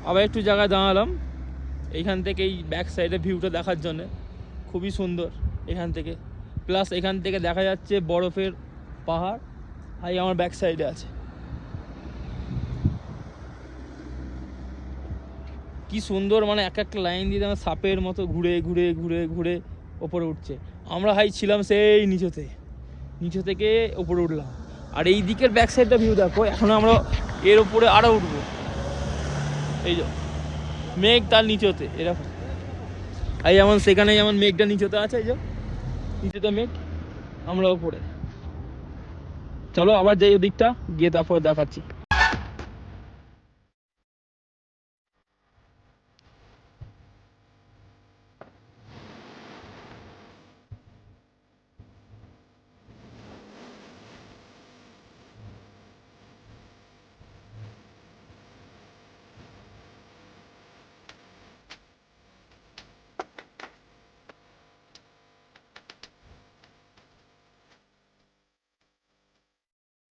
আবার একটু জায়গায় দাঁড়ালাম এইখান থেকে এই ব্যাক সাইডে ভিউটা দেখার জন্য। খুবই সুন্দর এখান থেকে, প্লাস এখান থেকে দেখা যাচ্ছে বরফের পাহাড়। আর আমার ব্যাক সাইডে আছে, কি সুন্দর, মানে এক একটা লাইন দিয়ে যেন সাপের মতো ঘুরে ঘুরে ঘুরে ঘুরে ওপরে উঠছে। আমরা হাই ছিলাম সেই নিচে থেকে ওপরে উঠলাম। আর এই দিকের ব্যাক সাইডটা ভিউ দেখো, এখন আমরা এর ওপরে আরও উঠবো। এই যে মেঘ তার নিচেতে এরকম, এই যেমন সেখানে যেমন মেঘটা নিচেতে আছে, এই যে নিচেতে মেঘ, আমরা ওপরে। চলো আবার যাই ওদিকটা, গিয়ে তারপর দেখাচ্ছি।